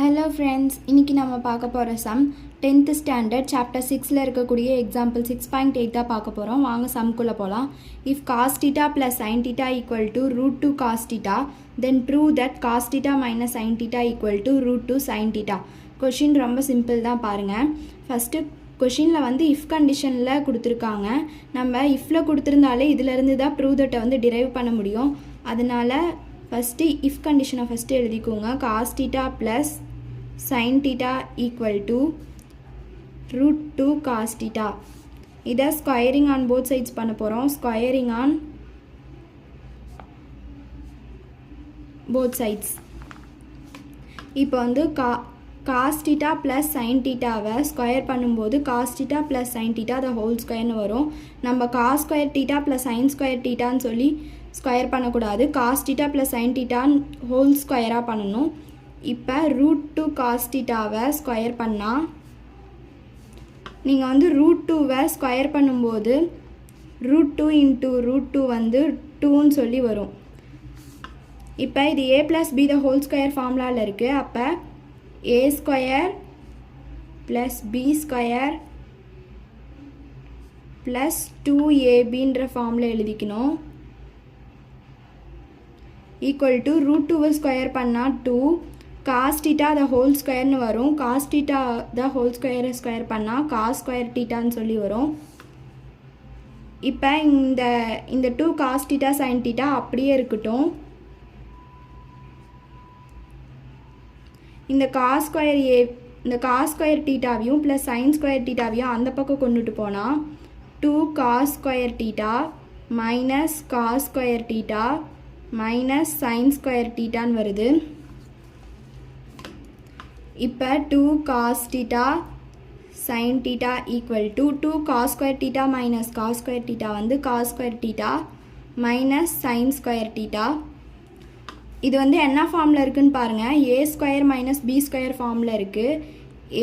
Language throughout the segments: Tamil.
ஹலோ ஃப்ரெண்ட்ஸ், இன்றைக்கி நம்ம பார்க்க போகிற சம் 10th ஸ்டாண்டர்ட் சாப்டர் 6ல் இருக்கக்கூடிய எக்ஸாம்பிள் 6.8 தான் பார்க்க போகிறோம். வாங்க சம்குள்ளே போகலாம். If cos θ plus sin θ equal to √2 cos θ, then prove that cos θ minus sin θ equal to √2 sin θ. Question ரொம்ப சிம்பிள் தான் பாருங்கள். ஃபஸ்ட்டு கொஷினில் வந்து இஃப் கண்டிஷனில் கொடுத்துருக்காங்க. நம்ம இஃப்பில் கொடுத்துருந்தாலே இதிலேருந்து தான் ப்ரூவ் தட்டை வந்து டிரைவ் பண்ண முடியும். அதனால் ஃபஸ்ட்டு இஃப் கண்டிஷனை ஃபஸ்ட்டு எழுதிக்கோங்க. cos θ plus sin θ equal to √2 cos θ. இதை ஸ்கொயரிங் ஆன் போத் சைட்ஸ் பண்ண போகிறோம். Squaring on both sides. இப்போ வந்து cos θ ப்ளஸ் sin θவை ஸ்கொயர் பண்ணும்போது cos θ plus sin θ the whole ஸ்கொயர்னு வரும். நம்ம cos square θ plus sin square θன்னு சொல்லி ஸ்கொயர் பண்ணக்கூடாது. cos θ ப்ளஸ் sin θ ஹோல் ஸ்கொயராக பண்ணணும். இப்போ √2 cos θவை ஸ்கொயர் பண்ணால் நீங்கள் வந்து √2வை ஸ்கொயர் பண்ணும்போது √2 இன்ட்டு √2 வந்து 2ன்னு சொல்லி வரும். இப்போ இது a plus b the whole square ஃபார்முலாவில் இருக்குது. அப்போ a square plus b square plus 2ab formula எழுதிக்கணும். ஈக்குவல் டு √2வை ஸ்கொயர் பண்ணால் 2 cos θ த ஹோல் ஸ்கொயர்னு வரும். cos θ த ஹோல் ஸ்கொயரை ஸ்கொயர் பண்ணால் cos ஸ்கொயர் θன்னு சொல்லி வரும். இப்போ இந்த 2 cos θ sin θ அப்படியே இருக்கட்டும். இந்த cos ஸ்கொயர் θவையும் ப்ளஸ் sin ஸ்கொயர் θவையும் அந்த பக்கம் கொண்டுட்டு போனால் 2 cos square θ minus cos square θ minus sin square θன்னு வருது. இப்போ 2 cos θ sin θ equal to 2 cos square θ minus cos square θ வந்து cos square θ minus sin square θ. இது வந்து என்ன ஃபார்மில் இருக்குதுன்னு பாருங்கள். a square minus b square ஃபார்மில் இருக்குது.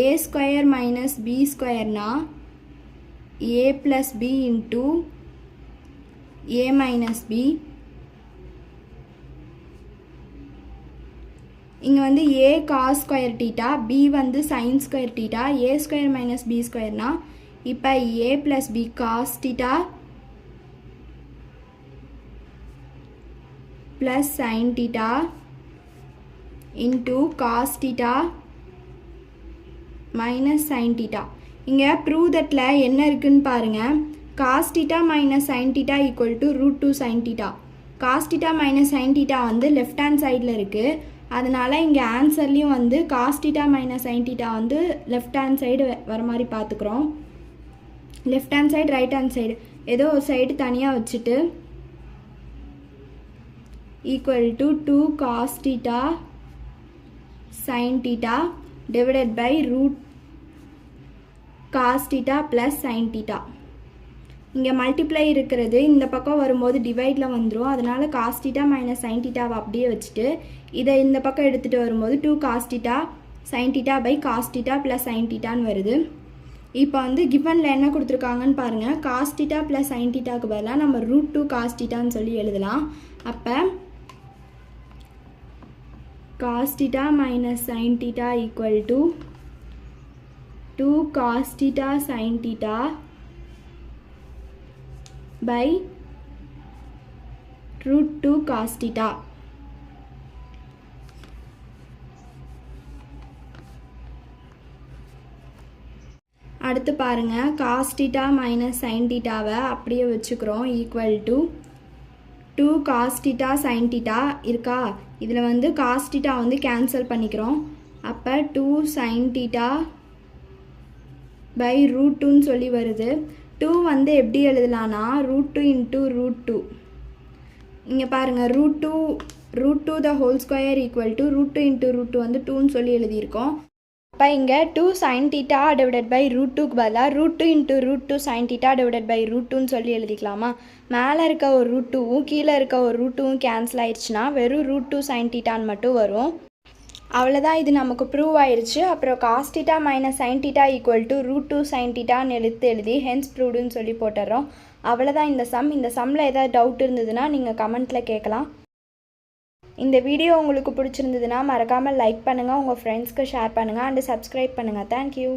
a ஸ்கொயர் மைனஸ் b ஸ்கொயர்னா a plus b into a minus b. இங்கே வந்து a cos ஸ்கொயர் θ, b வந்து sin square θ, a square minus b ஸ்கொயர்னா இப்போ a plus b cos θ plus sin θ into cos θ minus sin θ. இங்கே ப்ரூவ் தட்டில் என்ன இருக்குதுன்னு பாருங்கள். cos θ minus sin θ equal to √2 sin θ. cos θ minus sin θ வந்து லெஃப்ட் ஹேண்ட் சைடில் இருக்குது. அதனால் இங்கே ஆன்சர்லேயும் வந்து cos θ மைனஸ் sin θ வந்து லெஃப்ட் ஹேண்ட் சைடு வர மாதிரி பார்த்துக்குறோம். Left hand side right hand side ஏதோ ஒரு சைடு தனியாக வச்சுட்டு equal to 2 cos θ sin θ divided by √cos θ plus sin θ. இங்கே மல்டிப்ளை இருக்கிறது இந்த பக்கம் வரும்போது டிவைடில் வந்துடும். அதனால் cos θ மைனஸ் sin θவை அப்படியே வச்சுட்டு இதை இந்த பக்கம் எடுத்துகிட்டு வரும்போது 2 cos θ sin θ by cos θ plus sin θன்னு வருது. இப்போ வந்து கிவனில் என்ன கொடுத்துருக்காங்கன்னு பாருங்கள். cos θ ப்ளஸ் sin θக்கு பதிலாக நம்ம √2 cos θன்னு சொல்லி எழுதலாம். அப்போ cos θ minus sin θ equal to 2 cos θ sin θ by √2 cos θ. அடுத்து பாருங்கள். cos θ மைனஸ் sin θவை அப்படியே வச்சுக்கிறோம். ஈக்குவல் டு 2 cos θ sin θ இருக்கா. இதில் வந்து cos θ வந்து கேன்சல் பண்ணிக்கிறோம். அப்போ 2 sin θ பை √2ன்னு சொல்லி வருது. 2 வந்து எப்படி எழுதலான்னா √2 இன்ட்டு √2. இங்கே பாருங்கள் √2 the whole square equal to √2 into √2 வந்து 2ன்னு சொல்லி எழுதியிருக்கோம். இப்போ இங்கே 2 sin θ டிவைடட் பை √2க்கு பதிலாக √2 இன்ட்டு √2 sin θ டிவைடட் பை √2ன்னு சொல்லி எழுதிக்கலாமா. மேலே இருக்க ஒரு √2வும் கீழே இருக்க ஒரு √2வும் கேன்சல் ஆயிடுச்சுன்னா வெறும் √2 sin θன்னு மட்டும் வரும். அவ்வளோதான், இது நமக்கு ப்ரூவ் ஆயிடுச்சு. அப்புறம் cos θ minus sin θ equal to √2 sin θன்னு எழுதி ஹென்ஸ் ப்ரூவ்டுன்னு சொல்லி போட்டுடுறோம். அவ்வளோதான் இந்த சம்மில் ஏதாவது டவுட் இருந்ததுன்னா நீங்கள் கமெண்ட்டில் கேட்கலாம். இந்த வீடியோ உங்களுக்கு பிடிச்சிருந்ததுன்னா மறக்காமல் லைக் பண்ணுங்கள், உங்கள் ஃப்ரெண்ட்ஸ்க்கு ஷேர் பண்ணுங்கள் அண்டு சப்ஸ்கிரைப் பண்ணுங்கள். தேங்க்யூ.